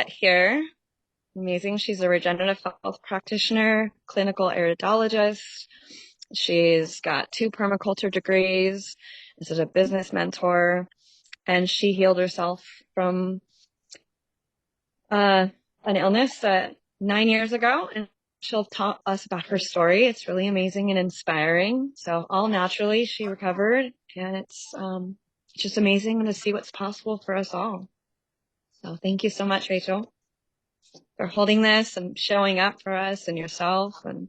met here. Amazing. She's a regenerative health practitioner, clinical iridologist. She's got 2 permaculture degrees. This is a business mentor, and she healed herself from an illness 9 years ago, and she'll tell us about her story. It's really amazing and inspiring. So all naturally, she recovered, and it's just amazing to see what's possible for us all. So thank you so much, Rachel, for holding this and showing up for us and yourself and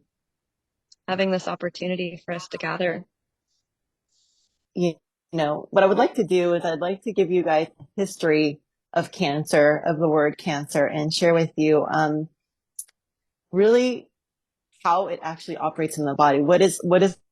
having this opportunity for us to gather. You know, what I would like to do is I'd like to give you guys a history of cancer, of the word cancer, and share with you really how it actually operates in the body. What is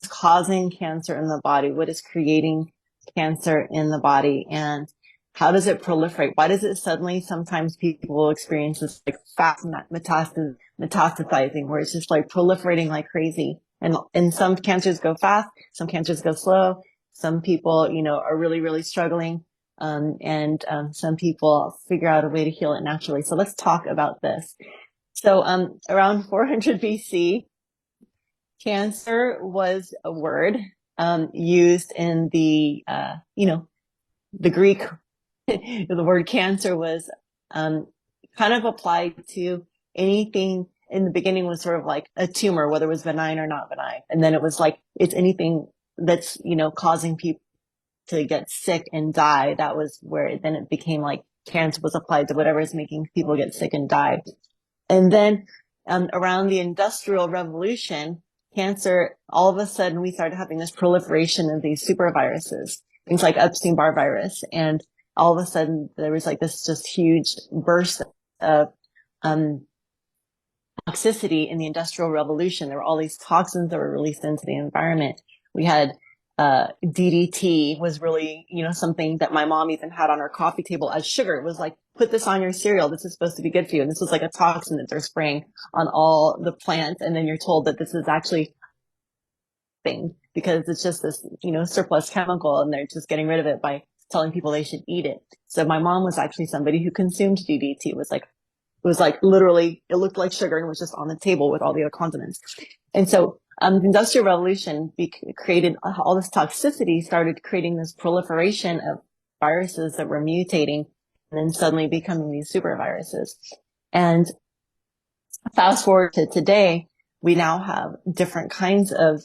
causing cancer in the body? What is creating cancer in the body? And how does it proliferate? Why does it suddenly, sometimes people will experience this like fast metastasizing, where it's just like proliferating like crazy. And some cancers go fast, some cancers go slow. Some people, you know, are really, really struggling. And some people figure out a way to heal it naturally. So let's talk about this. So around 400 BC, cancer was a word used in the, the Greek. The word cancer was kind of applied to anything. In the beginning was sort of like a tumor, whether it was benign or not benign. And then it was like, it's anything that's, you know, causing people to get sick and die. That was where then it became like cancer was applied to whatever is making people get sick and die. And then around the Industrial Revolution, cancer, all of a sudden we started having this proliferation of these super viruses, things like Epstein-Barr virus. And all of a sudden there was like this just huge burst of toxicity in the Industrial Revolution. There were all these toxins that were released into the environment. We had DDT was really, you know, something that my mom even had on her coffee table as sugar. It was like, put this on your cereal. This is supposed to be good for you. And this was like a toxin that they're spraying on all the plants. And then you're told that this is actually thing because it's just this, you know, surplus chemical, and they're just getting rid of it by telling people they should eat it. So my mom was actually somebody who consumed DDT. It was like literally, it looked like sugar and was just on the table with all the other condiments. And so the Industrial Revolution created all this toxicity, started creating this proliferation of viruses that were mutating and then suddenly becoming these super viruses. And fast forward to today, we now have different kinds of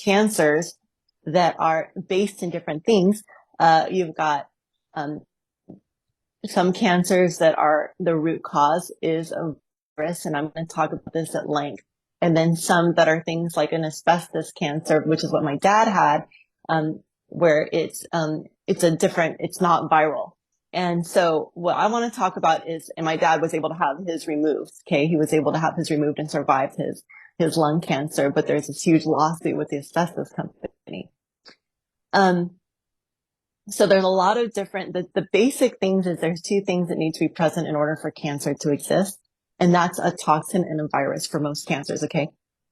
cancers that are based in different things. You've got some cancers that are the root cause is a virus, and I'm going to talk about this at length. And then some that are things like an asbestos cancer, which is what my dad had, where it's not viral. And so what I want to talk about is, and my dad was able to have his removed. Okay. He was able to have his removed and survived his lung cancer, but there's this huge lawsuit with the asbestos company. So there's a lot of different, the basic things is there's 2 things that need to be present in order for cancer to exist. And that's a toxin and a virus for most cancers. Okay.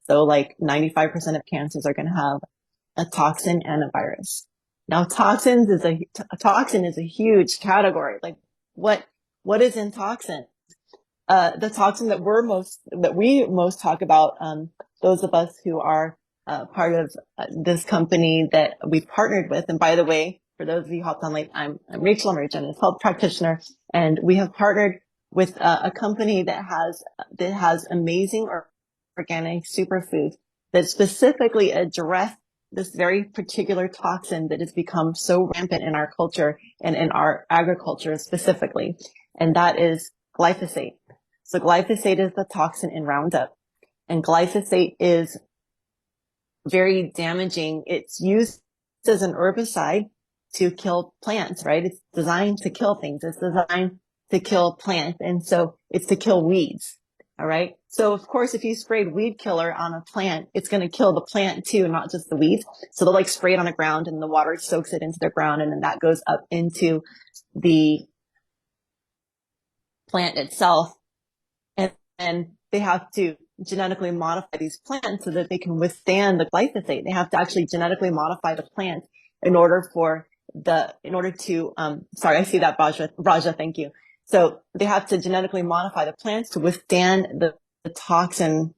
So like 95% of cancers are going to have a toxin and a virus. Now a toxin is a huge category. Like what is in toxin? The toxin that we most talk about, those of us who are part of this company that we've partnered with. And by the way, for those of you who hopped on late, I'm Rachel. I'm a regenerative health practitioner, and we have partnered with a company that has amazing organic superfoods that specifically address this very particular toxin that has become so rampant in our culture and in our agriculture specifically, and that is glyphosate. So glyphosate is the toxin in Roundup, and glyphosate is very damaging. It's used as an herbicide to kill plants, right? It's designed to kill things. It's designed to kill plants. And so it's to kill weeds. All right. So of course, if you sprayed weed killer on a plant, it's going to kill the plant too, not just the weeds. So they'll like spray it on the ground and the water soaks it into the ground. And then that goes up into the plant itself. And they have to genetically modify these plants so that they can withstand the glyphosate. They have to actually genetically modify the plant in order to, sorry, I see that, Raja, thank you. So they have to genetically modify the plants to withstand the toxin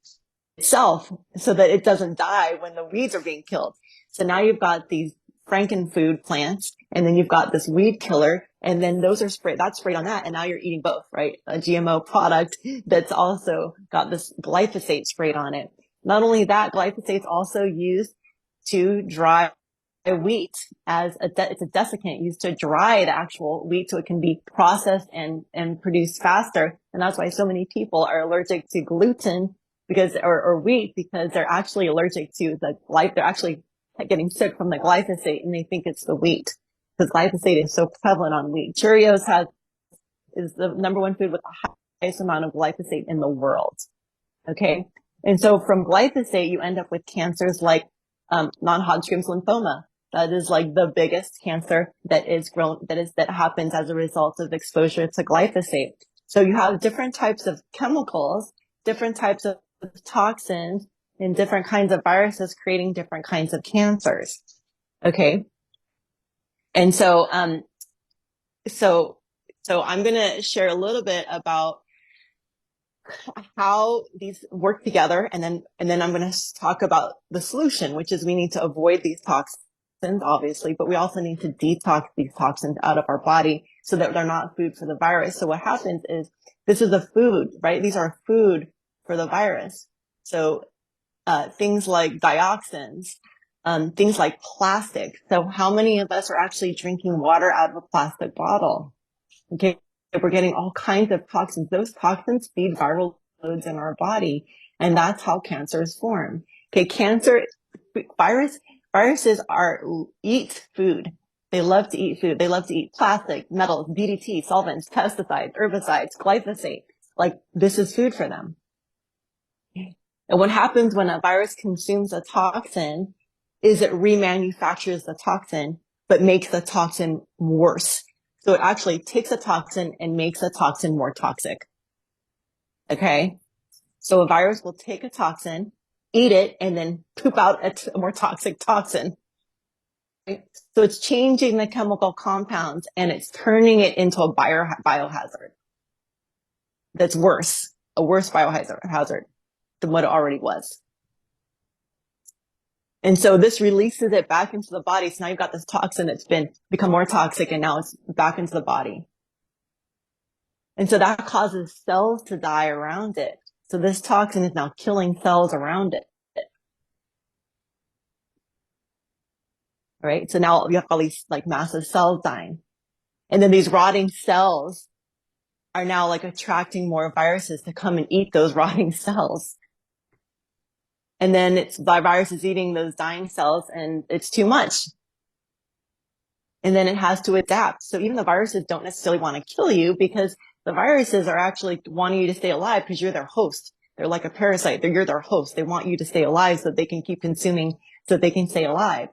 itself so that it doesn't die when the weeds are being killed. So now you've got these frankenfood plants, and then you've got this weed killer, and then those are that's sprayed on that, and now you're eating both, right? A GMO product that's also got this glyphosate sprayed on it. Not only that, glyphosate's also used to dry wheat as it's a desiccant used to dry the actual wheat so it can be processed and produced faster. And that's why so many people are allergic to gluten or wheat, because they're actually allergic to they're actually getting sick from the glyphosate, and they think it's the wheat because glyphosate is so prevalent on wheat. Is the number one food with the highest amount of glyphosate in the world. Okay. And so from glyphosate, you end up with cancers like non-Hodgkin's lymphoma. That is like the biggest cancer that happens as a result of exposure to glyphosate. So you have different types of chemicals, different types of toxins, and different kinds of viruses creating different kinds of cancers. Okay. And so I'm going to share a little bit about how these work together, and then I'm going to talk about the solution, which is we need to avoid these toxins, obviously, but we also need to detox these toxins out of our body so that they're not food for the virus. So what happens is this is a food, right? These are food for the virus. So things like dioxins, things like plastic. So how many of us are actually drinking water out of a plastic bottle? Okay, we're getting all kinds of toxins. Those toxins feed viral loads in our body, and that's how cancers form. Okay, viruses eat food. They love to eat food. They love to eat plastic, metals, DDT, solvents, pesticides, herbicides, glyphosate. Like, this is food for them. And what happens when a virus consumes a toxin is it remanufactures the toxin, but makes the toxin worse. So it actually takes a toxin and makes a toxin more toxic. Okay. So a virus will take a toxin, eat it, and then poop out a more toxic toxin. Right? So it's changing the chemical compounds and it's turning it into a biohazard that's worse, a worse biohazard than what it already was. And so this releases it back into the body. So now you've got this toxin that's become more toxic, and now it's back into the body. And so that causes cells to die around it. So this toxin is now killing cells around it. Right? So now you have all these like massive cells dying. And then these rotting cells are now like attracting more viruses to come and eat those rotting cells. And then the virus is eating those dying cells, and it's too much. And then it has to adapt. So even the viruses don't necessarily want to kill you, because the viruses are actually wanting you to stay alive because you're their host. They're like a parasite. You're their host. They want you to stay alive so they can keep consuming, so they can stay alive.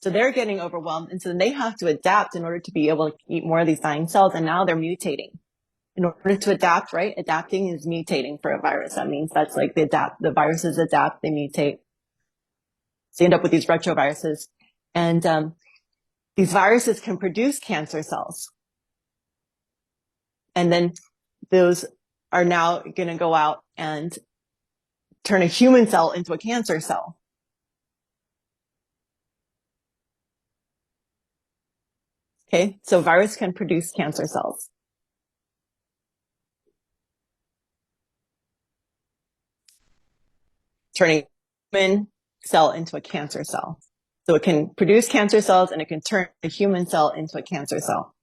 So they're getting overwhelmed. And so then they have to adapt in order to be able to eat more of these dying cells. And now they're mutating. In order to adapt, right? Adapting is mutating for a virus. That means that's like the viruses adapt, they mutate. So you end up with these retroviruses. And these viruses can produce cancer cells. And then those are now going to go out and turn a human cell into a cancer cell. Okay, so virus can produce cancer cells. Turning a human cell into a cancer cell. So it can produce cancer cells, and it can turn a human cell into a cancer cell.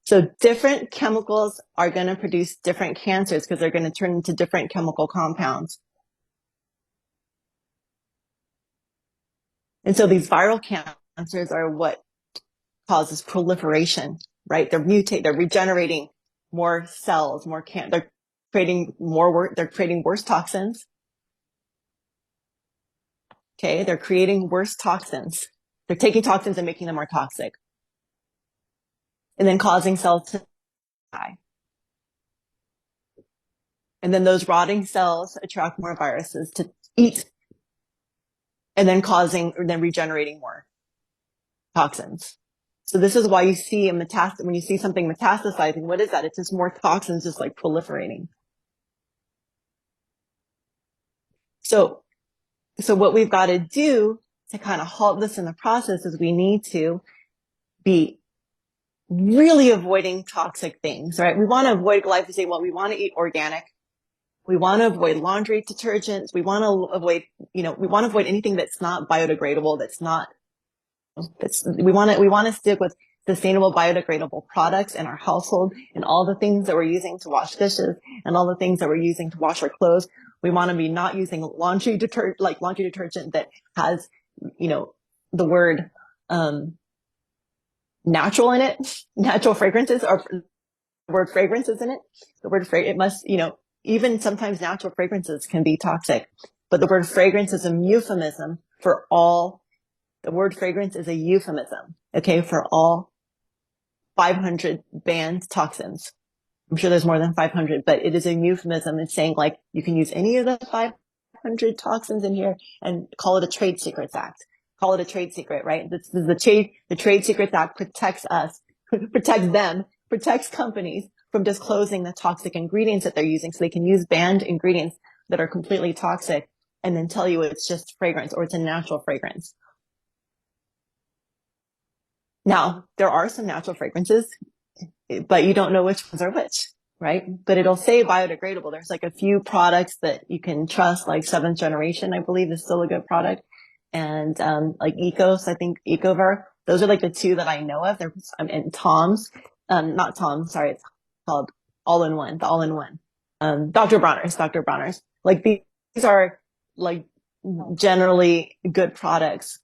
So different chemicals are going to produce different cancers because they're going to turn into different chemical compounds. And so these viral cancers are what causes proliferation, right? They're regenerating more cells, they're creating worse toxins. Okay, they're creating worse toxins. They're taking toxins and making them more toxic. And then causing cells to die. And then those rotting cells attract more viruses to eat, and then regenerating more toxins. So this is why you see when you see something metastasizing, what is that? It's just more toxins just like proliferating. So, so what we've got to do to kind of halt this in the process is we need to be really avoiding toxic things, right? We want to avoid glyphosate. Well, we want to eat organic. We want to avoid laundry detergents. We want to avoid, we want to avoid anything that's not biodegradable, we want to stick with sustainable biodegradable products in our household and all the things that we're using to wash dishes and all the things that we're using to wash our clothes. We want to be not using laundry detergent that has, the word, natural in it, natural fragrances or the word fragrances in it. The word it must, even sometimes natural fragrances can be toxic, but the word fragrance is a euphemism for all. The word fragrance is a euphemism, okay, for all 500 banned toxins. I'm sure there's more than 500, but it is a euphemism. It's saying like you can use any of the 500 toxins in here and call it a trade secrets act. Call it a trade secret, right? This is the Trade Secrets Act protects us, protects companies from disclosing the toxic ingredients that they're using so they can use banned ingredients that are completely toxic and then tell you it's just fragrance or it's a natural fragrance. Now, there are some natural fragrances, but you don't know which ones are which, right? But it'll say biodegradable. There's like a few products that you can trust, like Seventh Generation, I believe is still a good product. And, like Ecos, I think Ecover. Those are like the two that I know of. And Tom's, not Tom's, sorry, it's called All-in-One, the All-in-One. Dr. Bronner's. Like these are like generally good products.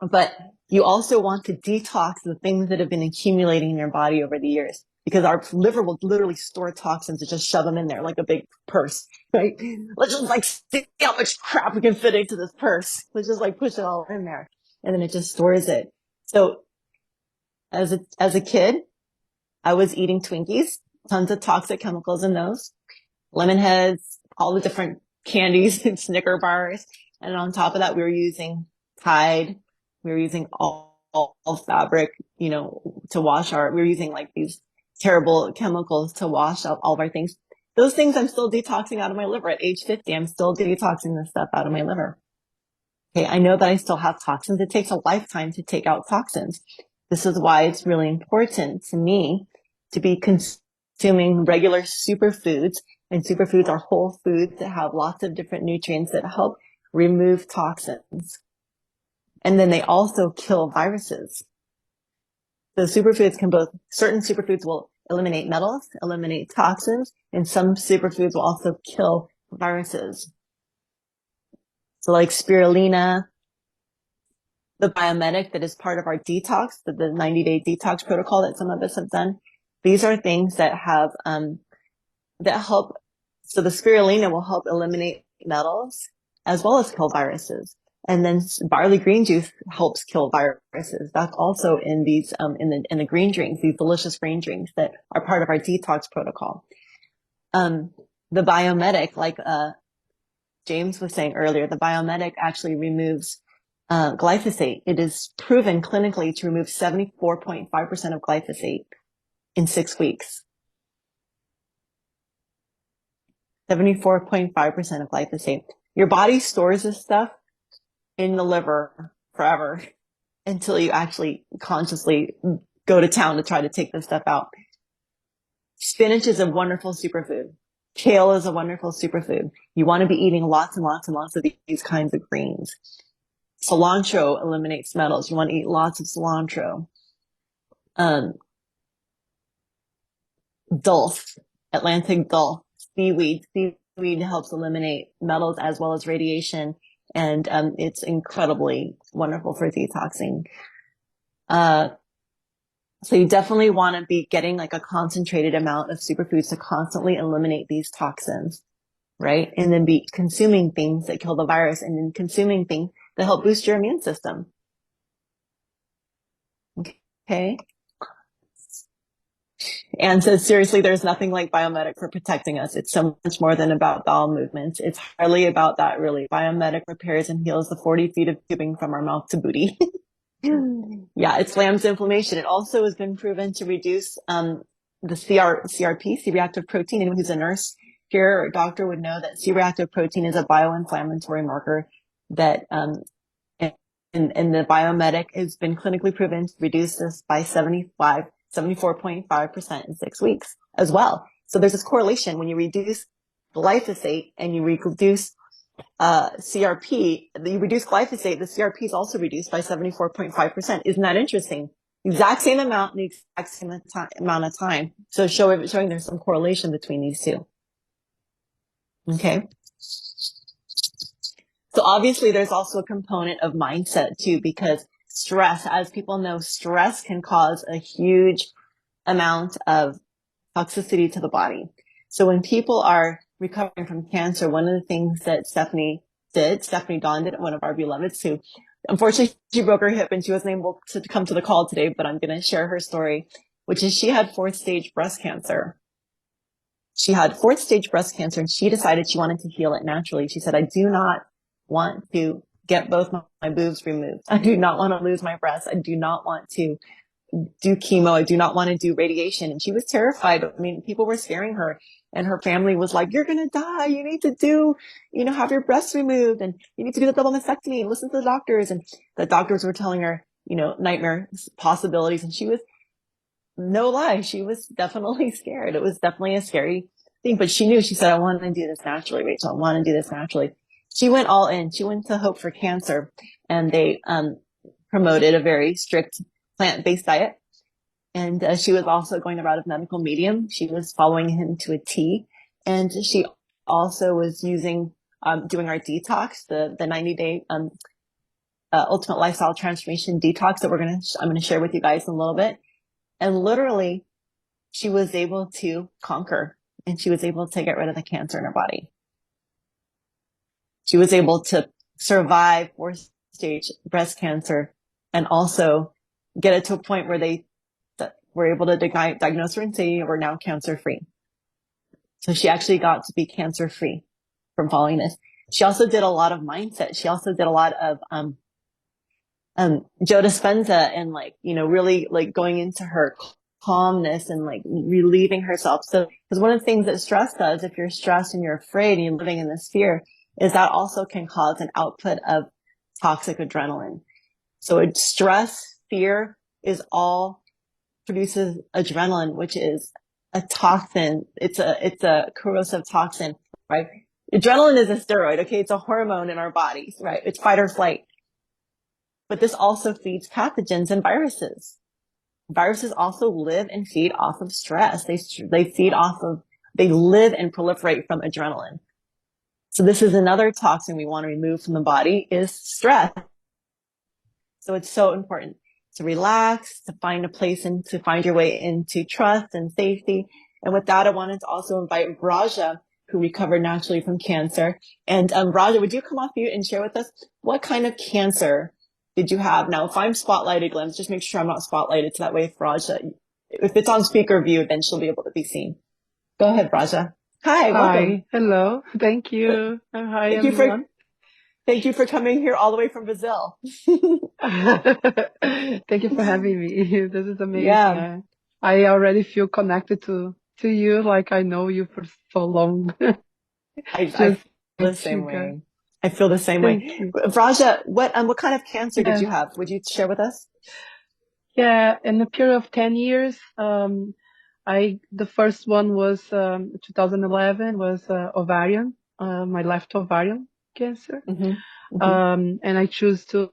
But you also want to detox the things that have been accumulating in your body over the years because our liver will literally store toxins and just shove them in there like a big purse, right? Let's just like see how much crap we can fit into this purse. Let's just like push it all in there and then it just stores it. So as a kid, I was eating Twinkies, tons of toxic chemicals in those, lemon heads, all the different candies and Snicker bars. And on top of that, we were using Tide. We were using all fabric, to wash we were using like these terrible chemicals to wash out all of our things. Those things I'm still detoxing out of my liver at age 50. I'm still detoxing this stuff out of my liver. Okay. I know that I still have toxins. It takes a lifetime to take out toxins. This is why it's really important to me to be consuming regular superfoods, and superfoods are whole foods that have lots of different nutrients that help remove toxins. And then they also kill viruses. So certain superfoods will eliminate metals, eliminate toxins, and some superfoods will also kill viruses. So like spirulina, the biomedic that is part of our detox, the 90-day detox protocol that some of us have done. These are things that have, that help. So the spirulina will help eliminate metals as well as kill viruses. And then barley green juice helps kill viruses. That's also in these, in the green drinks, these delicious green drinks that are part of our detox protocol. The biomedic, like, James was saying earlier, the biomedic actually removes, glyphosate. It is proven clinically to remove 74.5% of glyphosate in 6 weeks. 74.5% of glyphosate. Your body stores this stuff in the liver forever until you actually consciously go to town to try to take this stuff out. Spinach is a wonderful superfood. Kale is a wonderful superfood. You want to be eating lots and lots and lots of these kinds of greens. Cilantro eliminates metals. You want to eat lots of cilantro. Dulse, Atlantic dulse, seaweed. Seaweed helps eliminate metals as well as radiation. And it's incredibly wonderful for detoxing. So you definitely want to be getting like a concentrated amount of superfoods to constantly eliminate these toxins, right? And then be consuming things that kill the virus and then consuming things that help boost your immune system. Okay. And so seriously, there's nothing like biomedic for protecting us. It's so much more than about bowel movements. It's hardly about that really. Biomedic repairs and heals the 40 feet of tubing from our mouth to booty. Yeah, it slams inflammation. It also has been proven to reduce the CRP, C-reactive protein. Anyone who's a nurse here or a doctor would know that C-reactive protein is a bioinflammatory marker that and the biomedic has been clinically proven to reduce this by 74.5% in 6 weeks as well. So there's this correlation when you reduce glyphosate and you reduce CRP, you reduce glyphosate, the CRP is also reduced by 74.5%. Isn't that interesting? Exact same amount in the exact same amount of time. So showing there's some correlation between these two. Okay. So obviously there's also a component of mindset too, because stress, as people know, stress can cause a huge amount of toxicity to the body. So when people are recovering from cancer, one of the things that Stephanie Dawn did, one of our beloveds who, unfortunately, she broke her hip and she wasn't able to come to the call today, but I'm going to share her story, which is she had fourth stage breast cancer. She had fourth stage breast cancer and she decided she wanted to heal it naturally. She said, I do not want to get both my boobs removed. I do not want to lose my breasts. I do not want to do chemo. I do not want to do radiation. And she was terrified. I mean, people were scaring her and her family was like, you're going to die. You need to have your breasts removed and you need to do the double mastectomy and listen to the doctors. And the doctors were telling her, nightmare possibilities. And she was, no lie, she was definitely scared. It was definitely a scary thing, but she knew, she said, I want to do this naturally, Rachel. I want to do this naturally. She went all in. She went to Hope for Cancer and they, promoted a very strict plant-based diet. And she was also going the route of medical medium. She was following him to a T. And she also was using, doing our detox, the 90-day ultimate lifestyle transformation detox that I'm going to share with you guys in a little bit. And literally, she was able to conquer and she was able to get rid of the cancer in her body. She was able to survive fourth stage breast cancer and also get it to a point where they were able to diagnose her and say, we're now cancer free. So she actually got to be cancer free from following this. She also did a lot of mindset. She also did a lot of, Joe Dispenza and really going into her calmness and relieving herself. So, because one of the things that stress does, if you're stressed and you're afraid and you're living in this fear, is that also can cause an output of toxic adrenaline. So stress, fear is all produces adrenaline, which is a toxin. It's a corrosive toxin, right? Adrenaline is a steroid. Okay. It's a hormone in our bodies, right? It's fight or flight. But this also feeds pathogens and viruses. Viruses also live and feed off of stress. They live and proliferate from adrenaline. So this is another toxin we want to remove from the body is stress. So it's so important to relax, to find a place and to find your way into trust and safety. And with that, I wanted to also invite Raja, who recovered naturally from cancer. And Raja, would you come off mute and share with us what kind of cancer did you have? Now, if I'm spotlighted, let's just make sure I'm not spotlighted. So that way, if Raja, if it's on speaker view, then she'll be able to be seen. Go ahead, Raja. Hi, welcome. Hi, hello. Thank you. Hi, Thank you everyone. thank you for coming here all the way from Brazil. Thank you for having me. This is amazing. Yeah. I already feel connected to you, like I know you for so long. I feel Just the meet same you guys. way. I feel the same Thank way. you. Raja, what kind of cancer did Yeah, you have? Would you share with us? yeah. In a period of 10 years, the first one was 2011 was ovarian, my left ovarian cancer. Mm-hmm. Mm-hmm. And I choose to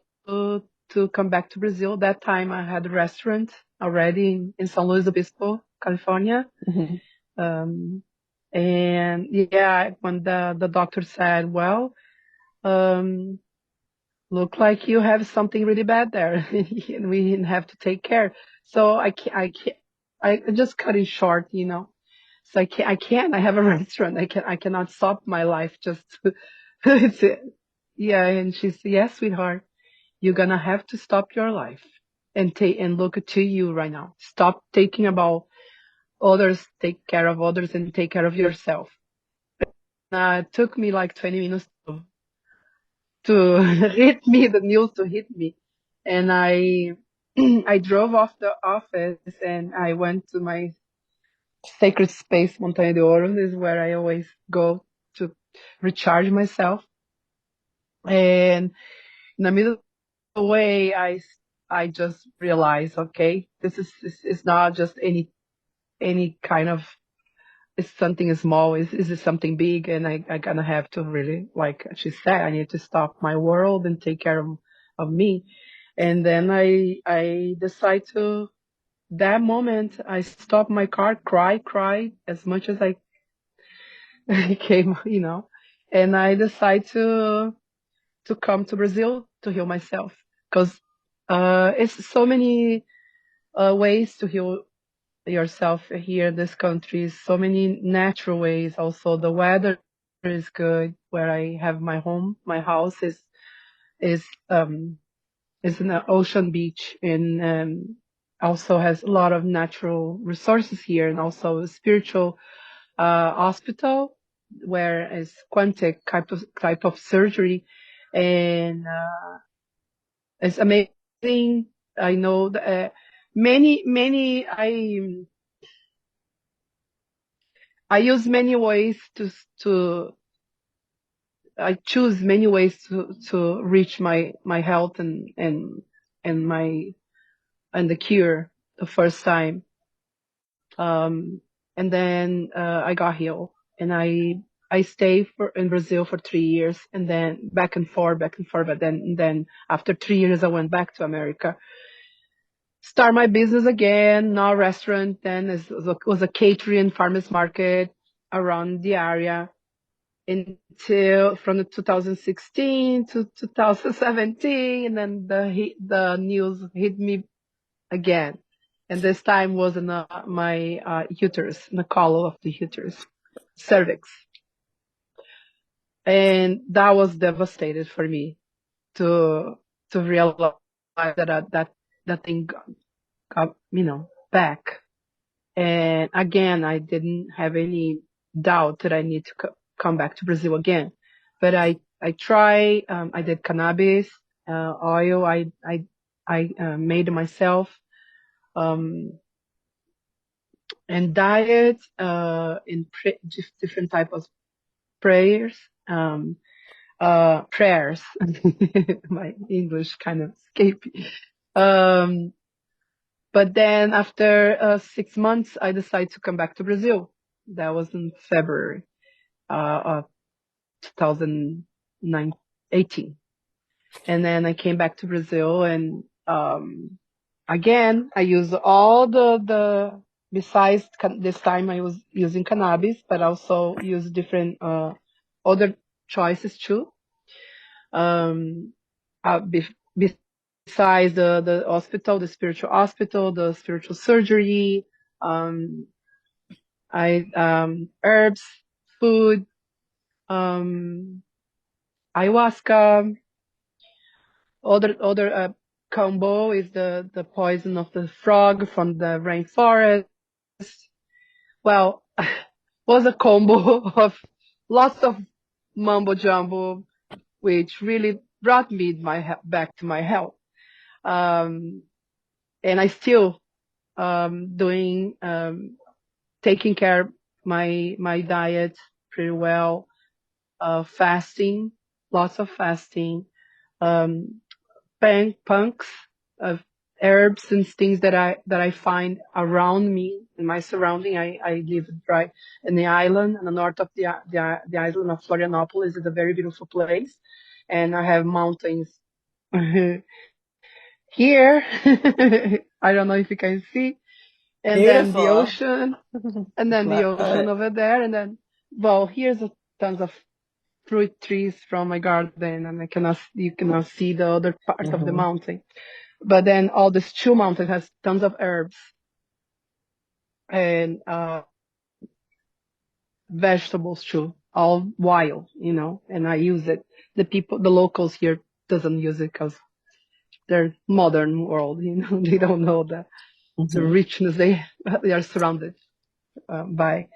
come back to Brazil. That time I had a restaurant already in São Luís do Obispo, California. Mm-hmm. Um, and yeah, when the doctor said, well, um, look like you have something really bad there and we have to take care. So I just cut it short. So I have a restaurant. I cannot stop my life just to, it's, yeah. And she said, yes, sweetheart, you're gonna have to stop your life and look to you right now. Stop taking about others, take care of others and take care of yourself. It took me like 20 minutes to hit me, the news to hit me. And I I drove off the office and I went to my sacred space. Montanha de Oro is where I always go to recharge myself. And in the middle of the way, I just realized, okay, this is not just any kind of, it's something small. Is it something big? And I gonna have to really, like she said, I need to stop my world and take care of me. And then I decide to, that moment I stopped my car, cry as much as I I came, and I decide to come to Brazil to heal myself, because it's so many ways to heal yourself here in this country. So many natural ways. Also, the weather is good where I have my home. My house is um is an ocean beach, and also has a lot of natural resources here, and also a spiritual hospital where is quantic type of surgery, and it's amazing. I know that, many I use many ways to I choose many ways to reach my health and my and the cure the first time. And then I got healed, and I stayed in Brazil for 3 years, and then back and forth, back and forth. But then after 3 years, I went back to America, start my business again, not restaurant. Then it was a catering farmers market around the area until from the 2016 to 2017, and then the news hit me again, and this time was in my uterus, in the column of the uterus, cervix, and that was devastated for me to realize that thing got back. And again, I didn't have any doubt that I need to come back to Brazil again. But I try. I did cannabis oil. I made myself, um, and diet, in different type of prayers. Prayers. My English kind of escaped. Um, But then after 6 months, I decided to come back to Brazil. That was in February of 2018. And then I came back to Brazil, and again, I used all besides this time I was using cannabis, but also used different other choices too. Um, uh, be, besides the hospital, the spiritual surgery, um, herbs, food, um, ayahuasca. Other combo is the poison of the frog from the rainforest. Well, was a combo of lots of mumbo jumbo, which really brought me back to my health. Um, and I still doing taking care of my diet pretty well, fasting, lots of fasting, um, punks of herbs and things that I find around me in my surrounding. I live right in the island, in the north of the island of Florianopolis. It's a very beautiful place, and I have mountains here. I don't know if you can see, and then the Beautiful. ocean, and then the Love ocean it. over there, and then, well, here's tons of fruit trees from my garden, and you cannot see the other part of the Hmm. mountain. But then all this chill mountain has tons of herbs and vegetables too, all wild, and I use it. The locals here doesn't use it because they're modern world, they don't know the Hmm. richness they are surrounded by.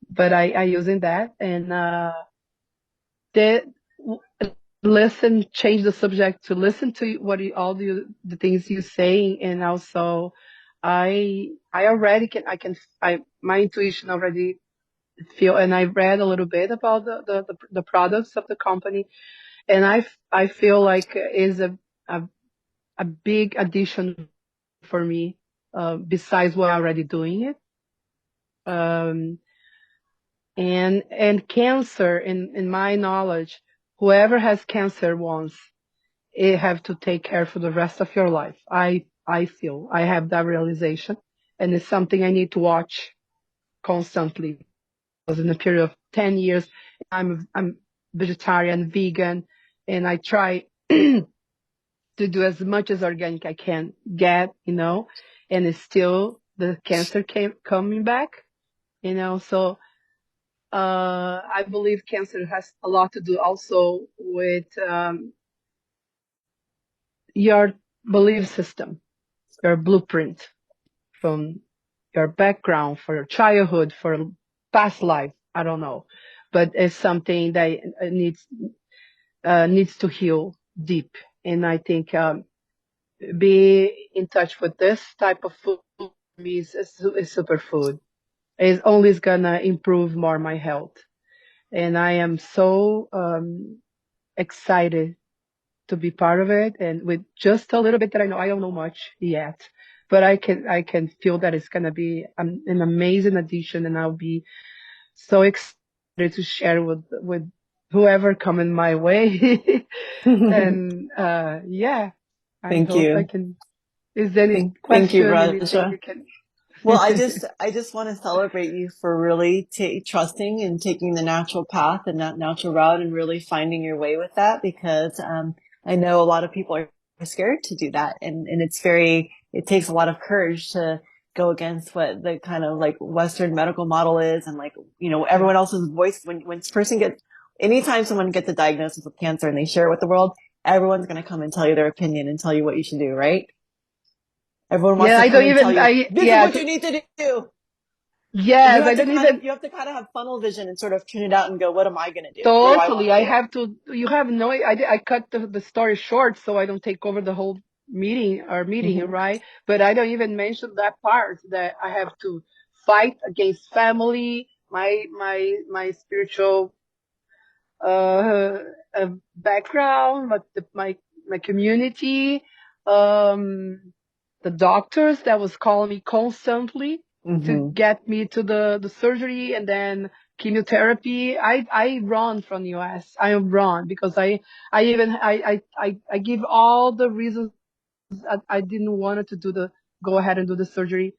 But I using that, and the listen, change the subject to listen to all the things you're saying, and also I already my intuition already feel, and I read a little bit about the products of the company, and I feel like is a, a big addition for me, besides what I'm already doing it. Um, and cancer, in my knowledge, whoever has cancer once, it have to take care for the rest of your life. I feel I have that realization, and it's something I need to watch constantly. Because in a period of 10 years, I'm vegetarian, vegan, and I try to do as much as organic I can get, and it's still the cancer coming back, so I believe cancer has a lot to do also with your belief system, your blueprint from your background, for your childhood, for past life. I don't know, but it's something that needs to heal deep. And I think be in touch with this type of food for me is superfood. It's always gonna improve more my health, and I am so excited to be part of it. And with just a little bit that I know, I don't know much yet, but I can feel that it's gonna be an amazing addition, and I'll be so excited to share with whoever coming my way. And yeah, I Thank hope I you. can. Is there any Thank you, question, anything Raja. you can? Well, I just want to celebrate you for really trusting and taking the natural path and that natural route and really finding your way with that, because I know a lot of people are scared to do that, and it takes a lot of courage to go against what the kind of like Western medical model is, and like Yeah. everyone else's voice. When this person gets anytime someone gets a diagnosis with cancer and they share it with the world, everyone's going to come and tell you their opinion and tell you what you should do, right? Everyone wants Yeah, to I come don't and tell even. you, I this is Yeah. what you need to do. And Yes, I don't even. you have to kind of have funnel vision and sort of tune it out and go, what am I going to do? What do I want Totally. to I do? have to. You have no. I cut the story short so I don't take over the whole meeting, Hmm. right? But I don't even mention that part that I have to fight against family, my spiritual uh, background, but my community, um, the doctors that was calling me constantly to Hmm. get me to the surgery, and then chemotherapy. I run from the US. I run because I even I give all the reasons I didn't want to go ahead and do the surgery,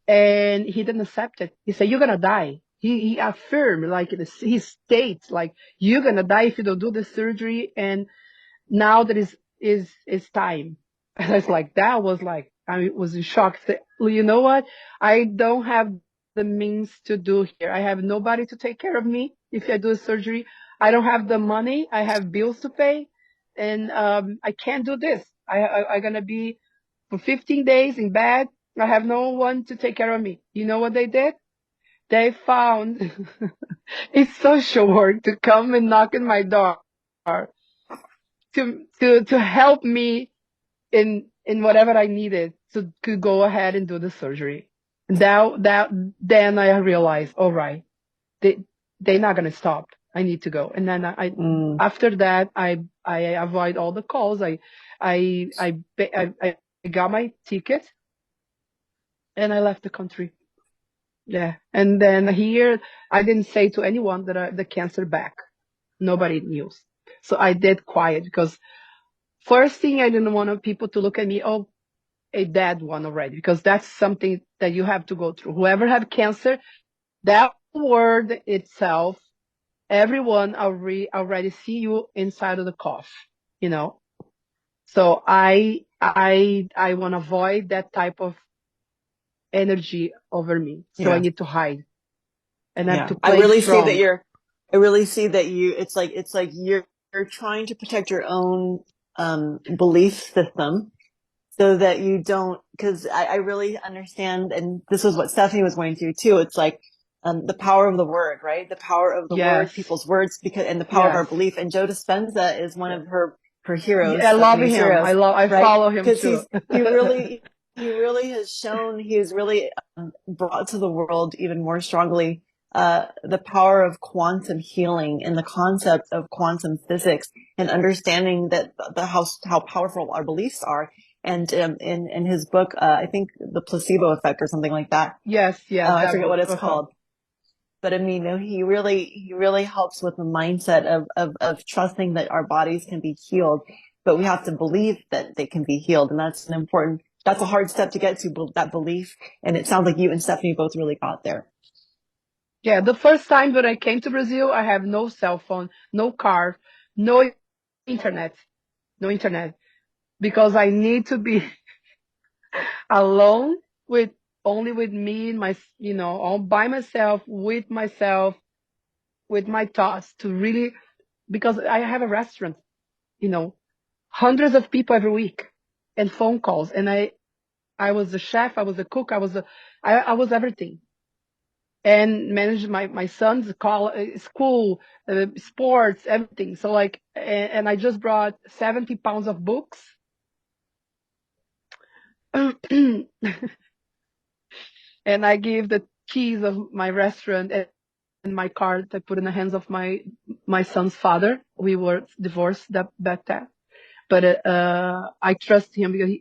and he didn't accept it. He said, "You're gonna die." He affirmed, like he states, like, "You're gonna die if you don't do the surgery." And now that is time. And I was like, that was like, I was in shock. Say, well, you know what? I don't have the means to do here. I have nobody to take care of me if I do a surgery. I don't have the money. I have bills to pay, and I can't do this. I'm gonna be for 15 days in bed. I have no one to take care of me. You know what they did? They found a social work to come and knock on my door to help me in whatever I needed to go ahead and do the surgery. That then I realized, all right, they they're not gonna stop. I need to go. And then Mm. after that I avoid all the calls. I got my ticket and I left the country. Yeah. And then here I didn't say to anyone that the cancer back. Nobody knew. So I did quiet because first thing, I didn't want people to look at me, oh, a dead one already, because that's something that you have to go through. Whoever have cancer, that word itself, everyone already see you inside of the cough, you know. So I want to avoid that type of energy over me. So I Yeah. need to hide and I have Yeah. to play strong. I really see that it's like you're trying to protect your own, belief system so that you don't, because I really understand. And this was what Stephanie was going through too. It's like, the power of the word, right? The power of the word, Yes. people's words, and the power of our Yes. belief. And Joe Dispenza is one Yeah. of her Yeah, heroes, I love Stephanie's him. heroes, I right? follow him Because too. he really has shown, he's really brought to the world even more strongly the power of quantum healing and the concept of quantum physics and understanding that how powerful our beliefs are. And in his book, I think the placebo effect or something like that. Yes, yes, I that forget what book. it's called. But I mean, he really helps with the mindset of trusting that our bodies can be healed, but we have to believe that they can be healed. And that's a hard step to get to, that belief. And it sounds like you and Stephanie both really got there. Yeah, the first time that I came to Brazil, I have no cell phone, no car, no internet, no internet, because I need to be alone with only with me and my, all by myself, with my thoughts to really, because I have a restaurant, you know, hundreds of people every week and phone calls. And I was a chef, I was a cook, I was everything. And managed my son's school, sports, everything. So like, and I just brought 70 pounds of books. And I gave the keys of my restaurant and my card I put in the hands of my son's father. We were divorced that time, but I trust him because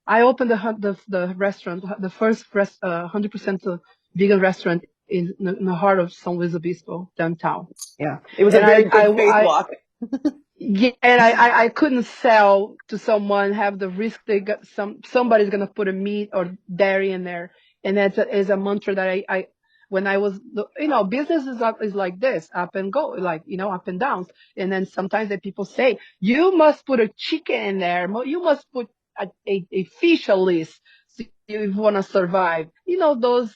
I opened the restaurant, the first 100% vegan restaurant in the heart of São Luís Obispo downtown. Yeah. It was a And very good faith walk. yeah, and I couldn't sell to someone, have the risk they got somebody's gonna put a meat or dairy in there, and that's is a mantra that I when I was, business is like this, up and go, like, up and downs, and then sometimes that people say you must put a chicken in there, you must put a fish at least, so you want to survive, those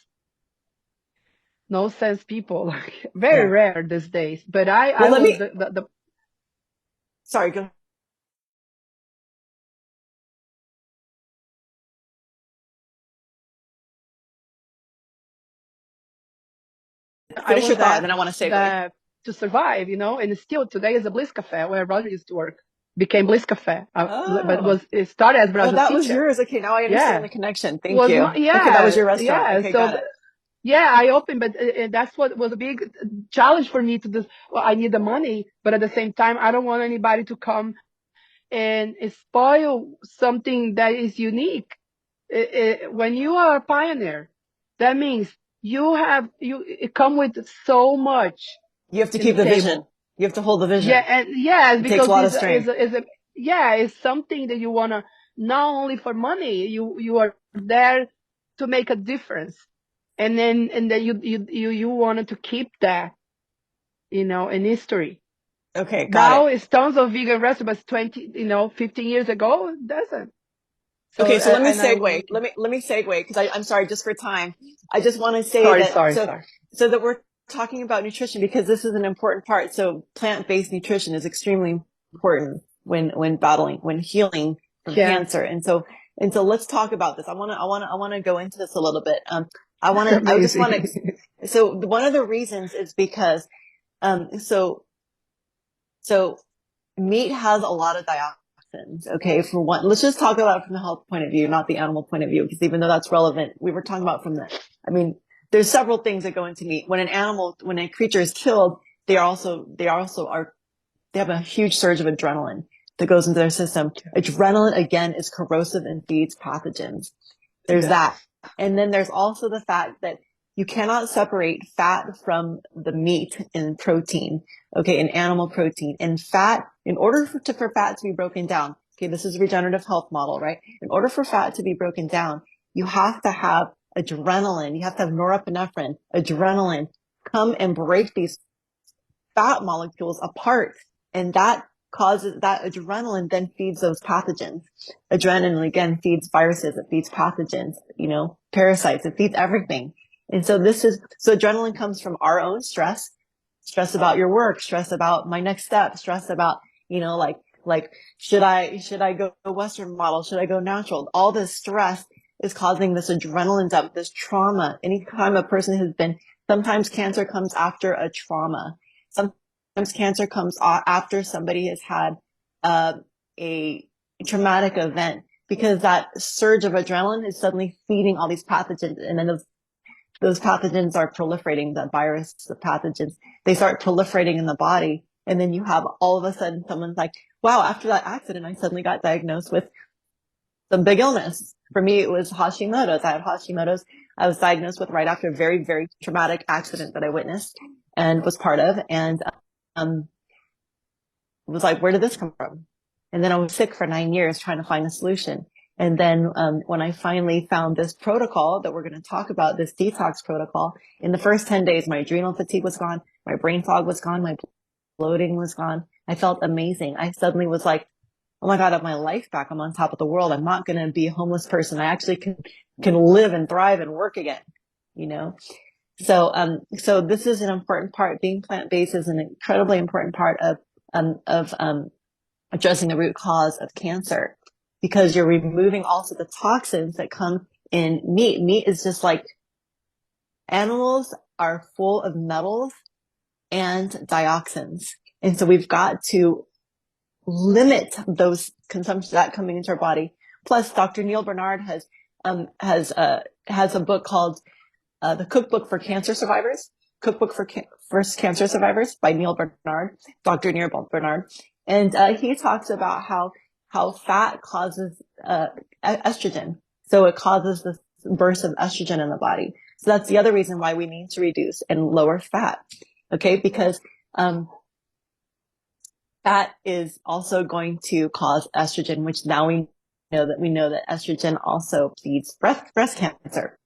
no sense people, like very Yeah. rare these days, but Well, I let was me, the sorry, go. I Finish your was thought and asked then I want to segue. that to survive, and still today is a Bliss Cafe where Roger used to work. Became Bliss Cafe, but Oh, it started as oh, Brazil that was Kitchen. yours. Okay. Now I understand Yeah, the connection. Thank was you. my Okay. That was yeah your restaurant. yeah. Okay. So Got it. yeah, I opened, but that's what was a big challenge for me to do. Well, I need the money, but at the same time, I don't want anybody to come and spoil something that is unique. When you are a pioneer, that means it come with so much You have to in the keep the vision. table. You have to hold the Yeah, vision. and yes, It takes a because lot of strength. it's something that you wanna, not only for money, you are there to make a difference, and then you wanted to keep that, in history. Okay. Got it. Now it's tons of vegan restaurants. 15 years ago, it doesn't. So Okay, so let me and I segue. want. Let me segue because I'm sorry, just for time. I just want to say Sorry, that sorry, sorry. so that we're talking about nutrition because this is an important part. So plant-based nutrition is extremely important when healing from Yeah, cancer. And so let's talk about this. I want to go into this a little bit. I just want amazing. to so one of the reasons is because um so so meat has a lot of dioxins. Okay, for one, let's just talk about it from the health point of view, not the animal point of view, because even though that's relevant, we were talking about from the. I mean, there's several things that go into meat. When a creature is killed, they have a huge surge of adrenaline that goes into their system. Adrenaline again is corrosive and feeds pathogens. There's Yes. that. And then there's also the fact that you cannot separate fat from the meat in protein, okay, in animal protein. And fat, in order for fat to be broken down, okay, this is a regenerative health model, right? In order for fat to be broken down, you have to have adrenaline, you have to have norepinephrine, adrenaline come and break these fat molecules apart. And that adrenaline then feeds those pathogens. Adrenaline again feeds viruses, it feeds pathogens, parasites, it feeds everything. And so so adrenaline comes from our own stress about your work, stress about my next step, stress about, like, should I go Western model? Should I go natural? All this stress is causing this adrenaline dump, this trauma. Anytime a person has been Sometimes cancer comes after a trauma. Sometimes cancer comes after somebody has had a traumatic event, because that surge of adrenaline is suddenly feeding all these pathogens, and then those pathogens are proliferating. The virus, the pathogens, they start proliferating in the body, and then you have all of a sudden someone's like, wow, after that accident I suddenly got diagnosed with some big illness. For me, it was Hashimoto's. I had Hashimoto's. I was diagnosed with right after a very, very traumatic accident that I witnessed and was part of. And was like, where did this come from? And then I was sick for 9 years trying to find a solution. And then when I finally found this protocol that we're going to talk about, this detox protocol, in the first 10 days, my adrenal fatigue was gone. My brain fog was gone. My bloating was gone. I felt amazing. I suddenly was like, oh my God, I have my life back. I'm on top of the world. I'm not going to be a homeless person. I actually can live and thrive and work again, you know? So this is an important part. Being plant-based is an incredibly important part of addressing the root cause of cancer, because you're removing also the toxins that come in meat. Meat is just like, animals are full of metals and dioxins. And so we've got to limit those consumption that coming into our body. Plus, Dr. Neal Bernard has a book called The Cookbook for Cancer Survivors, Cookbook for Cancer Survivors by Neal Bernard, Dr. Neal Bernard. And he talks about how fat causes estrogen. So it causes this burst of estrogen in the body. So that's the other reason why we need to reduce and lower fat. Okay, because fat is also going to cause estrogen, which now we know that estrogen also feeds breast cancer.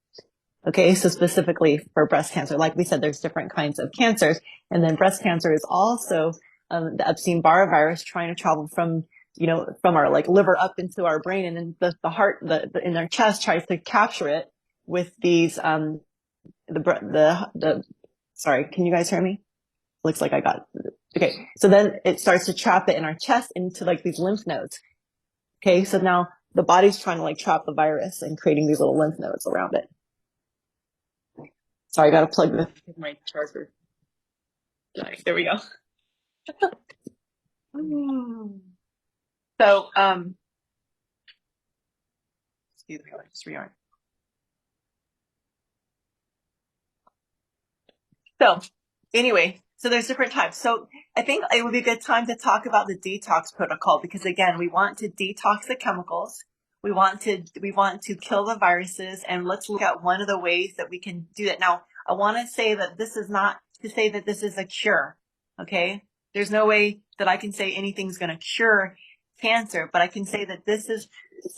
Okay, so specifically for breast cancer, like we said, there's different kinds of cancers, and then breast cancer is also the Epstein-Barr virus trying to travel from our like liver up into our brain, and then the heart in our chest tries to capture it with these sorry, can you guys hear me? Looks like I got okay. So then it starts to trap it in our chest into like these lymph nodes. Okay, so now the body's trying to like trap the virus and creating these little lymph nodes around it. Sorry, I got to plug this in my charger. There we go. So, excuse me, I'll just rearm. So, anyway, so there's different types. So I think it would be a good time to talk about the detox protocol, because again, we want to detox the chemicals. We want to kill the viruses, and let's look at one of the ways that we can do that. Now, I want to say that this is not to say that this is a cure. Okay? There's no way that I can say anything's going to cure cancer, but I can say that this is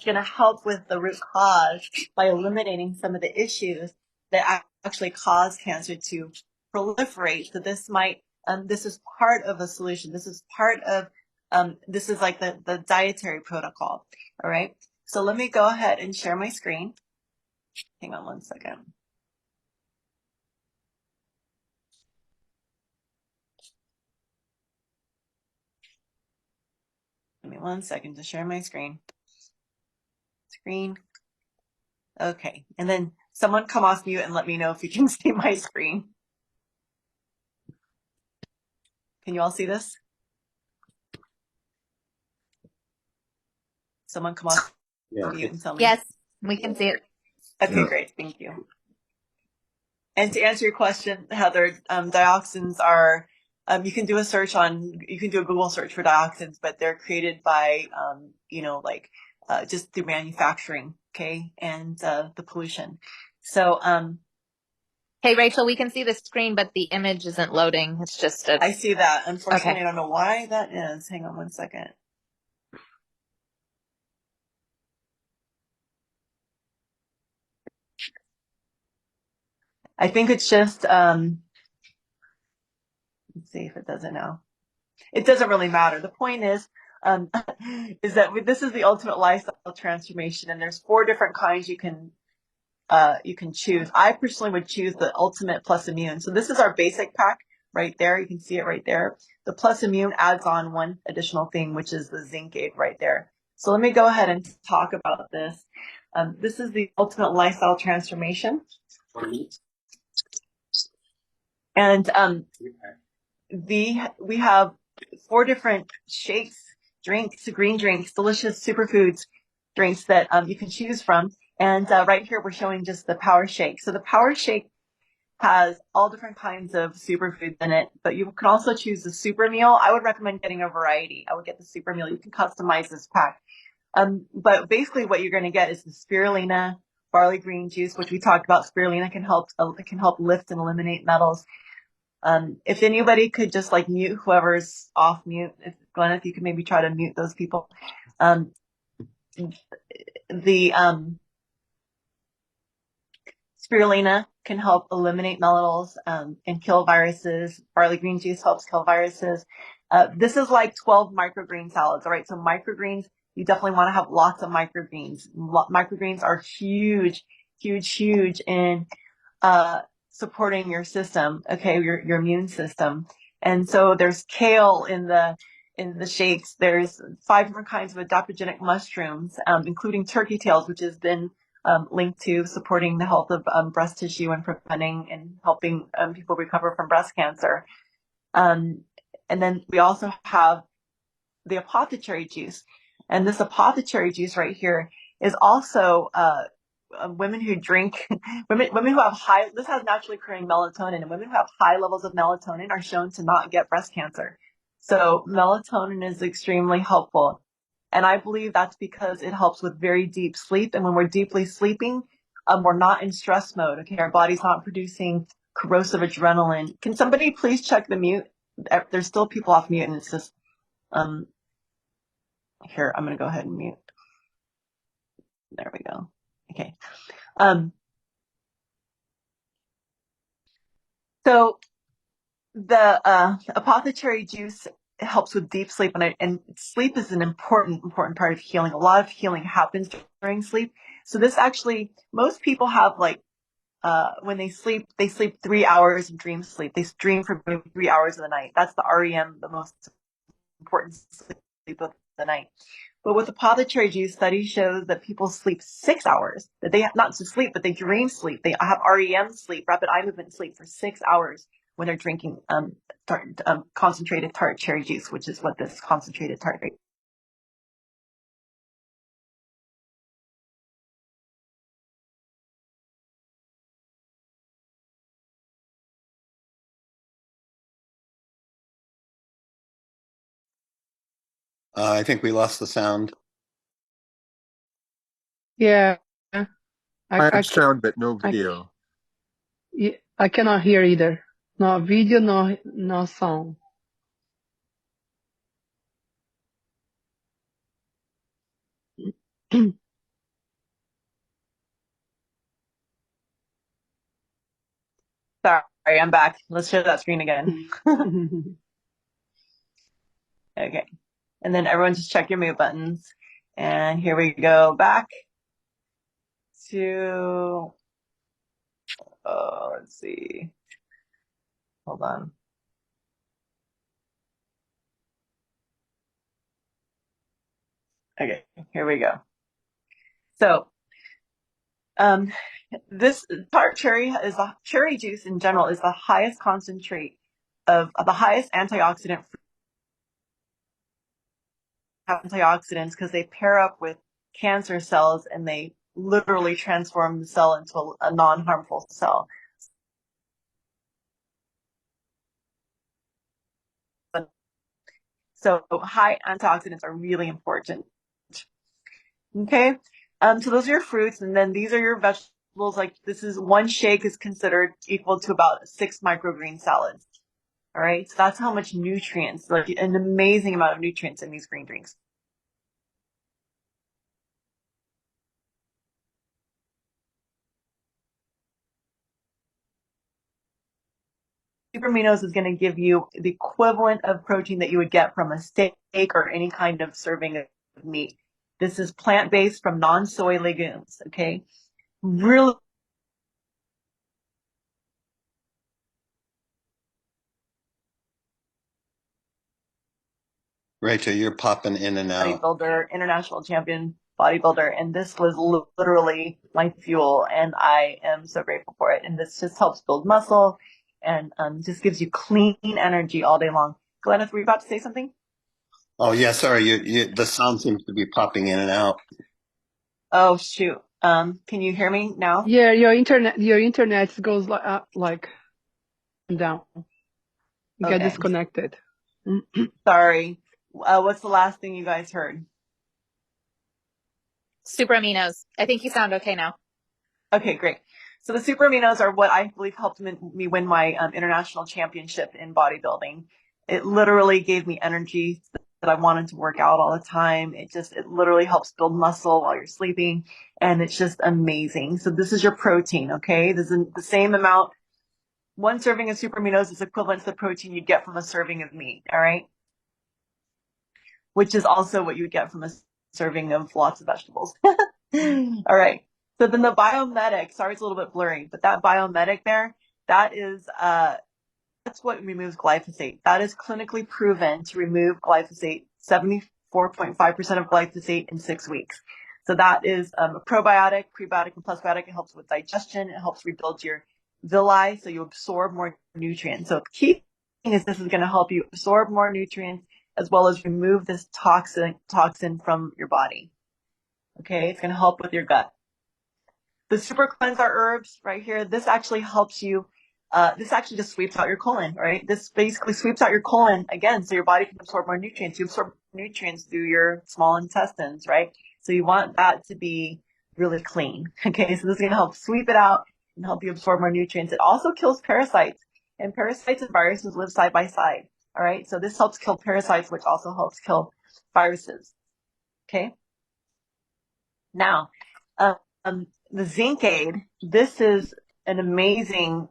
going to help with the root cause by eliminating some of the issues that actually cause cancer to proliferate. So this is part of a solution. This is part of, this is like the dietary protocol. All right. So let me go ahead and share my screen. Hang on one second. Give me 1 second to share my screen. Okay. And then someone come off mute and let me know if you can see my screen. Can you all see this? Someone come off mute and tell me. Yes, we can see it. Okay, great. Thank you. And to answer your question, Heather, dioxins are, you can do a Google search for dioxins, but they're created by, just through manufacturing, okay, and the pollution. So, Hey, Rachel, we can see the screen, but the image isn't loading. It's just I see that. Unfortunately, okay. I don't know why that is. Hang on 1 second. I think it's just, let's see if it does it now. It doesn't really matter. The point is that this is the ultimate lifestyle transformation, and there's 4 different kinds you can choose. I personally would choose the Ultimate Plus Immune. So this is our basic pack right there. You can see it right there. The Plus Immune adds on one additional thing, which is the zinc aid right there. So let me go ahead and talk about this. This is the Ultimate Lifestyle Transformation. And we have 4 different we have 4 different shakes, drinks, green drinks, delicious superfoods drinks that you can choose from. And right here we're showing just the power shake. So the power shake has all different kinds of superfoods in it, but you can also choose the super meal. I would recommend getting a variety. I would get the super meal. You can customize this pack. But basically what you're going to get is the spirulina, barley green juice, which we talked about. Spirulina can help lift and eliminate metals. If anybody could just like mute whoever's off mute, if you could maybe try to mute those people. The spirulina can help eliminate metals and kill viruses. Barley green juice helps kill viruses. This is like 12 microgreen salads. All right, so microgreens, you definitely want to have lots of microgreens. Microgreens are huge, huge, huge in supporting your system, okay, your immune system. And so there's kale in the shakes. There's 5 different kinds of adaptogenic mushrooms, including turkey tails, which has been linked to supporting the health of breast tissue and preventing and helping people recover from breast cancer. And then we also have the apothecary juice. And this apothecary juice right here is also women who drink, women who have this has naturally occurring melatonin, and women who have high levels of melatonin are shown to not get breast cancer. So melatonin is extremely helpful. And I believe that's because it helps with very deep sleep. And when we're deeply sleeping, we're not in stress mode. Okay. Our body's not producing corrosive adrenaline. Can somebody please check the mute? There's still people off mute, and it's just, here, I'm going to go ahead and mute. There we go. Okay. So the apothecary juice helps with deep sleep, and sleep is an important part of healing. A lot of healing happens during sleep. So this actually, most people have like, when they sleep 3 hours of dream sleep. They dream for 3 hours of the night. That's the REM, the most important sleep of the night. But with apothecary juice, study shows that people sleep 6 hours. That they have not just sleep, but they dream sleep. They have REM sleep, rapid eye movement sleep for 6 hours when they're drinking concentrated tart cherry juice, which is what this concentrated tart is. I think we lost the sound. Yeah. I have sound, but no video. I cannot hear either. No video, no sound. Sorry, I'm back. Let's share that screen again. Okay. And then everyone just check your mute buttons. And here we go back to, let's see. Hold on. Okay, here we go. So, this tart cherry is cherry juice in general is the highest concentrate of the highest antioxidants because they pair up with cancer cells and they literally transform the cell into a non-harmful cell. So high antioxidants are really important. Okay. So those are your fruits, and then these are your vegetables. Like this is one shake is considered equal to about 6 microgreen salads. All right. So that's how much nutrients, like an amazing amount of nutrients in these green drinks. Super aminos is going to give you the equivalent of protein that you would get from a steak or any kind of serving of meat. This is plant-based from non-soy legumes. Okay. Really. Rachel, you're popping in and out. Bodybuilder, international champion bodybuilder, and this was literally my fuel, and I am so grateful for it. And this just helps build muscle, and just gives you clean energy all day long. Glennis, were you about to say something? Oh, yeah, sorry. The sound seems to be popping in and out. Oh, shoot. Can you hear me now? Yeah, your internet goes like down. You get Okay. disconnected. Sorry. What's the last thing you guys heard? Super aminos. I think you sound okay now. Okay, great. So the super aminos are what I believe helped me win my international championship in bodybuilding. It literally gave me energy that I wanted to work out all the time. It literally helps build muscle while you're sleeping, and it's just amazing. So this is your protein, okay? This is the same amount. One serving of super aminos is equivalent to the protein you'd get from a serving of meat, all right? Which is also what you would get from a serving of lots of vegetables. All right. So then the biomimetic, sorry, it's a little bit blurry, but that biomimetic there, that is, that's what removes glyphosate. That is clinically proven to remove glyphosate, 74.5% of glyphosate in 6 weeks. So that is a probiotic, prebiotic, and plusbiotic. It helps with digestion. It helps rebuild your villi, so you absorb more nutrients. So the key thing is this is going to help you absorb more nutrients as well as remove this toxin from your body. Okay, it's going to help with your gut. The super cleanser herbs right here, this actually helps you. This actually just sweeps out your colon, right? This basically sweeps out your colon again, so your body can absorb more nutrients. You absorb nutrients through your small intestines, right? So you want that to be really clean. Okay, so this is going to help sweep it out and help you absorb more nutrients. It also kills parasites, and parasites and viruses live side by side. All right, so this helps kill parasites, which also helps kill viruses. Okay. Now, the zinc aid, this is an amazing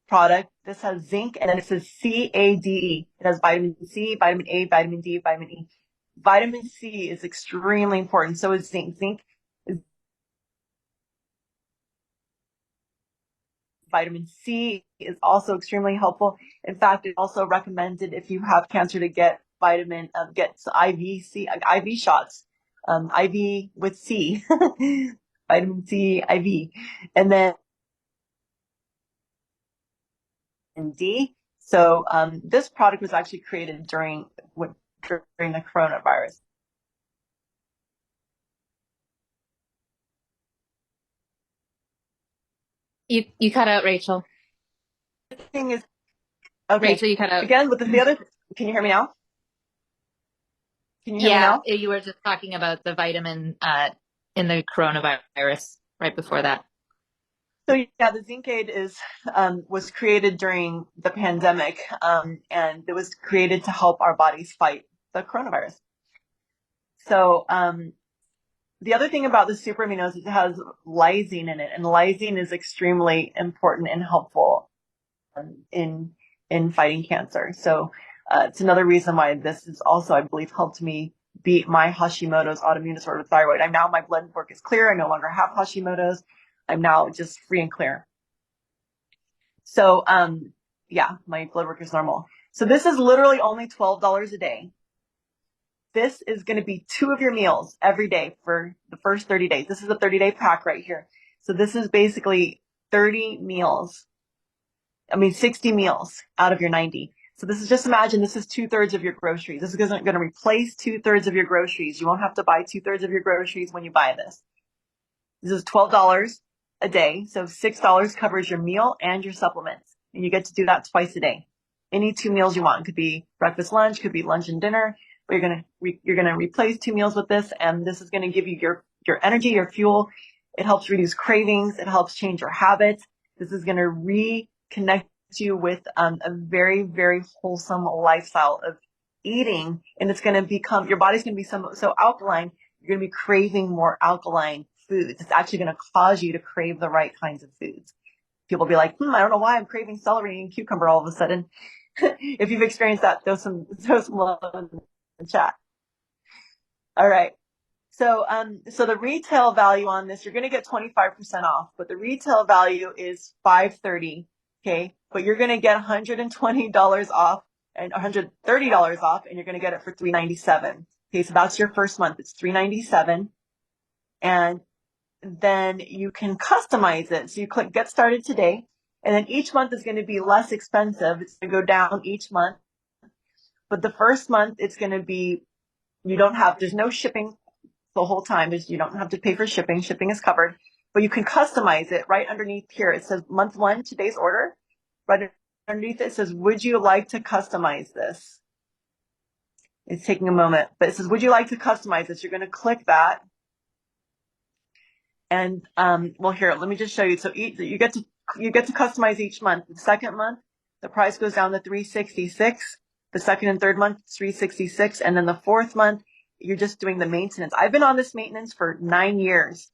product. This has zinc and then it says CADE. It has vitamin C, vitamin A, vitamin D, vitamin E. Vitamin C is extremely important. So is zinc. Zinc is vitamin C is also extremely helpful. In fact, it's also recommended if you have cancer to get get IV shots, IV with C, vitamin C IV, and then D. So this product was actually created during the coronavirus. You cut out, Rachel. The thing is, okay. Rachel, you cut out. Again, with the other, can you hear me now? Can you hear me now? You were just talking about the vitamin in the coronavirus right before that. So yeah, the zinc aid was created during the pandemic, and it was created to help our bodies fight the coronavirus. So the other thing about the super aminos is it has lysine in it, and lysine is extremely important and helpful in fighting cancer. So it's another reason why this is also, I believe, helped me beat my Hashimoto's autoimmune disorder with thyroid. My blood work is clear. I no longer have Hashimoto's. I'm now just free and clear. So yeah, my blood work is normal. So this is literally only $12 a day. This is going to be 2 of your meals every day for the first 30 days. This is a 30-day pack right here. So this is basically 30 meals. 60 meals out of your 90. So this is, just imagine this is 2/3 of your groceries. This is going to replace 2/3 of your groceries. You won't have to buy 2/3 of your groceries when you buy this. This is $12 a day. So $6 covers your meal and your supplements. And you get to do that twice a day. Any 2 meals you want. It could be breakfast, lunch, could be lunch and dinner. But you're going to replace 2 meals with this, and this is going to give you your energy, your fuel. It helps reduce cravings. It helps change your habits. This is going to reconnect you with a very, very wholesome lifestyle of eating, and it's going to become, your body's going to be so alkaline, you're going to be craving more alkaline foods. It's actually going to cause you to crave the right kinds of foods. People be like, I don't know why I'm craving celery and cucumber all of a sudden. If you've experienced that, throw some love in the chat. All right. So the retail value on this, you're going to get 25% off, but the retail value is $530. Okay. But you're going to get $120 off and $130 off, and you're going to get it for $397. Okay. So that's your first month. It's $397. And then you can customize it. So you click get started today, And then each month is going to be less expensive. It's going to go down each month. But the first month, it's going to be, there's no shipping the whole time. You don't have to pay for shipping. Shipping is covered. But you can customize it right underneath here. It says month 1, today's order. Right underneath it says, would you like to customize this? It's taking a moment, but it says, would you like to customize this? You're going to click that. And, well, here, let me just show you. So you get to customize each month. The second month, the price goes down to $366. The second and third month, $366. And then the fourth month, you're just doing the maintenance. I've been on this maintenance for 9 years.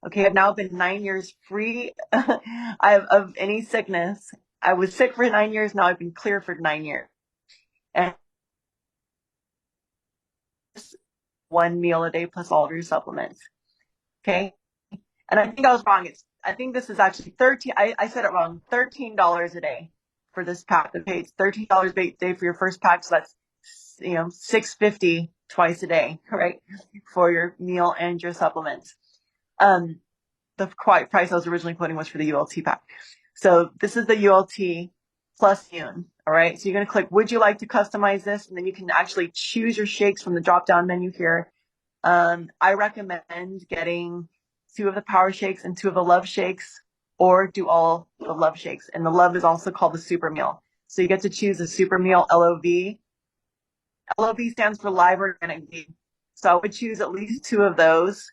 Okay. I've now been 9 years free of any sickness. I was sick for 9 years. Now I've been clear for 9 years. And one meal a day plus all of your supplements. Okay. And I think I was wrong. I think this is actually I said it wrong. $13 a day for this pack. Okay. It's $13 a day for your first pack. So that's, $6.50 twice a day, right? For your meal and your supplements. The price I was originally quoting was for the ULT pack. So this is the ULT plus Yoon. All right. So you're going to click, would you like to customize this? And then you can actually choose your shakes from the drop down menu here. I recommend getting 2 of the power shakes and 2 of the love shakes, or do all the love shakes. And the love is also called the super meal. So you get to choose the super meal LOV. LOV stands for live organic beef. So I would choose at least 2 of those.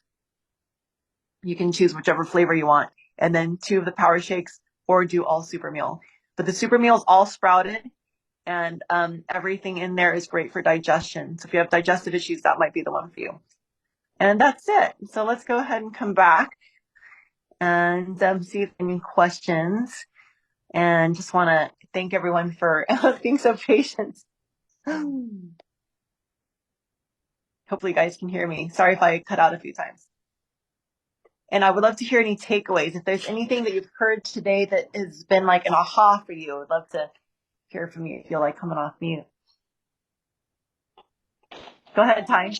You can choose whichever flavor you want. And then 2 of the power shakes, or do all super meal. But the super meal is all sprouted, and everything in there is great for digestion. So if you have digestive issues, that might be the one for you. And that's it. So let's go ahead and come back and see if any questions. And just want to thank everyone for being so patient. Hopefully you guys can hear me. Sorry if I cut out a few times. And I would love to hear any takeaways. If there's anything that you've heard today that has been like an aha for you, I'd love to hear from you if you're like coming off mute. Go ahead, Ty.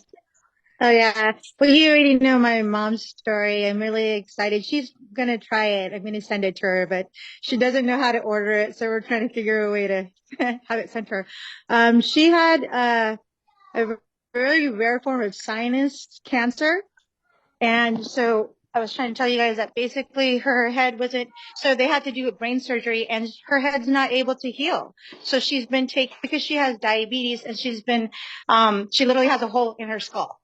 Oh yeah. Well, you already know my mom's story. I'm really excited. She's going to try it. I'm going to send it to her, but she doesn't know how to order it. So we're trying to figure a way to have it sent to her. She had, a very rare form of sinus cancer. And so I was trying to tell you guys that basically her head so they had to do a brain surgery and her head's not able to heal. So she's been because she has diabetes and she literally has a hole in her skull.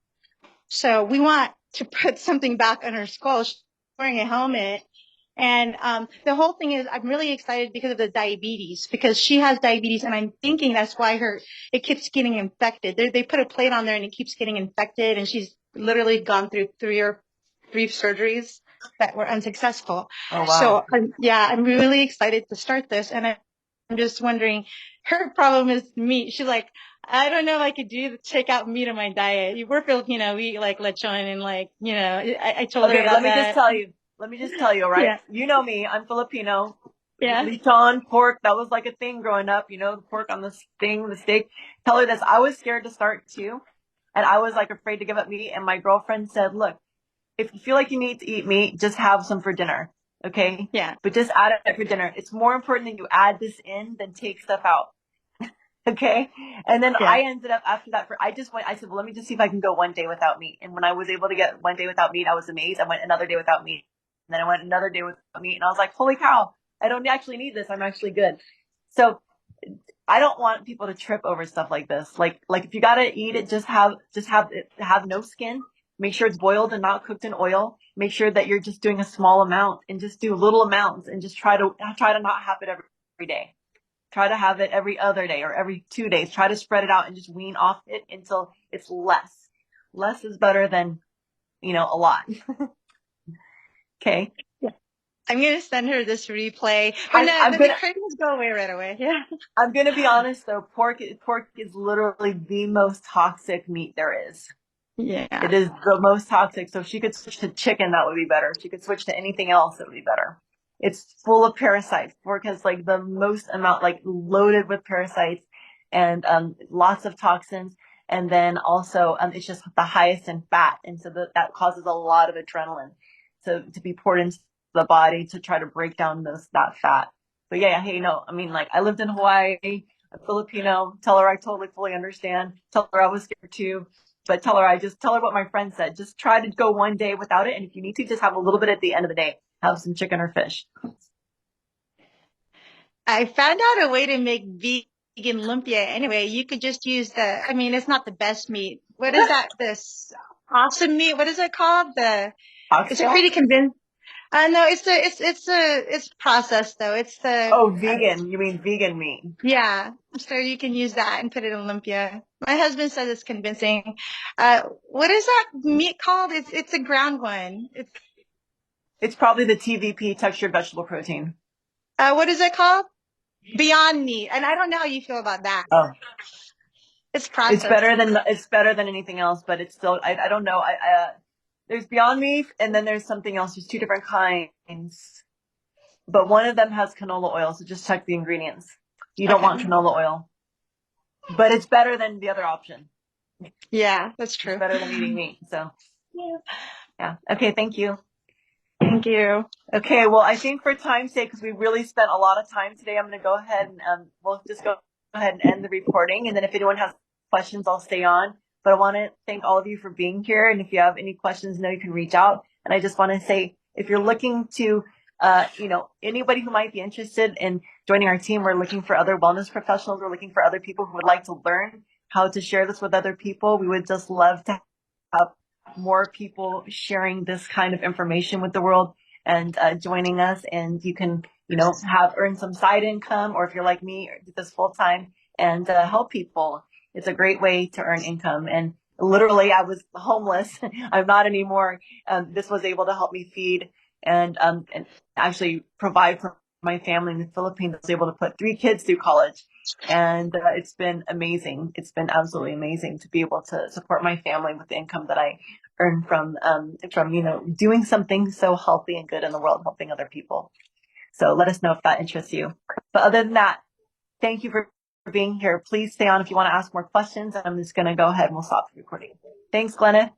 So we want to put something back on her skull. She's wearing a helmet. And the whole thing is I'm really excited because of the diabetes, because she has diabetes and I'm thinking that's why it keeps getting infected. They put a plate on there and it keeps getting infected, and she's literally gone through 3 surgeries that were unsuccessful. Oh, wow. So I'm really excited to start this, and I'm just wondering, her problem is meat. She's like, I don't know if I could take out meat in my diet. We're Filipino, we eat like lechon and I told her about that. Let me just tell you, all right? Yeah. You know me, I'm Filipino. Yeah. Lechon, pork, that was like a thing growing up, the pork on the steak. Tell her this, I was scared to start too. And I was like afraid to give up meat. And my girlfriend said, look, if you feel like you need to eat meat, just have some for dinner. Okay? Yeah. But just add it for dinner. It's more important that you add this in than take stuff out. Okay. And then I ended up after that I said, well, let me just see if I can go 1 day without meat. And when I was able to get 1 day without meat, I was amazed. I went another day without meat. And then I went another day without meat. And I was like, holy cow, I don't actually need this. I'm actually good. So I don't want people to trip over stuff like this. Like if you got to eat it, just have no skin. Make sure it's boiled and not cooked in oil. Make sure that you're just doing a small amount and just do little amounts and just try to not have it every day. Try to have it every other day or every 2 days. Try to spread it out and just wean off it until it's less. Less is better than, a lot. Okay. Yeah. I'm going to send her this replay. But the cravings go away right away. Yeah. I'm going to be honest though. Pork is literally the most toxic meat there is. Yeah. It is the most toxic. So if she could switch to chicken, that would be better. If she could switch to anything else, it would be better. It's full of parasites. Pork has like the most amount, like loaded with parasites and lots of toxins. And then also it's just the highest in fat. And so that causes a lot of adrenaline to be poured into the body to try to break down that fat. But yeah, hey, no, I mean, like, I lived in Hawaii, a Filipino, tell her I totally fully understand. Tell her I was scared too. But tell her what my friend said. Just try to go one day without it. And if you need to, just have a little bit at the end of the day. Have some chicken or fish. I found out a way to make vegan lumpia. Anyway, you could just use I mean, it's not the best meat. What is that? This awesome meat. What is it called? It's Oxtail? pretty convincing. No, it's processed though. Oh, vegan. You mean vegan meat? Yeah. So you can use that and put it in lumpia. My husband says it's convincing. What is that meat called? It's a ground one. It's probably the TVP, textured vegetable protein. What is it called? Beyond Meat. And I don't know how you feel about that. Oh, It's processed. it's better than anything else, but it's still, I don't know. There's Beyond Meat and then there's something else. There's two different kinds, but one of them has canola oil. So just check the ingredients. You don't want canola oil, but it's better than the other option. Yeah, that's true. It's better than eating meat. So yeah. Okay. Thank you. Thank you. Okay, well, I think for time's sake, because we really spent a lot of time today, I'm going to go ahead and we'll just go ahead and end the recording. And then if anyone has questions, I'll stay on. But I want to thank all of you for being here. And if you have any questions, know you can reach out. And I just want to say, if you're looking to, anybody who might be interested in joining our team, we're looking for other wellness professionals. We're looking for other people who would like to learn how to share this with other people. We would just love to have more people sharing this kind of information with the world and joining us. And you can, earn some side income, or if you're like me, do this full time and help people. It's a great way to earn income. And literally, I was homeless. I'm not anymore. This was able to help me feed and actually provide for my family in the Philippines. I was able to put 3 kids through college. And it's been amazing. It's been absolutely amazing to be able to support my family with the income that I earn from doing something so healthy and good in the world, helping other people. So let us know if that interests you. But other than that, thank you for being here. Please stay on if you want to ask more questions. I'm just going to go ahead and we'll stop the recording. Thanks, Glenna.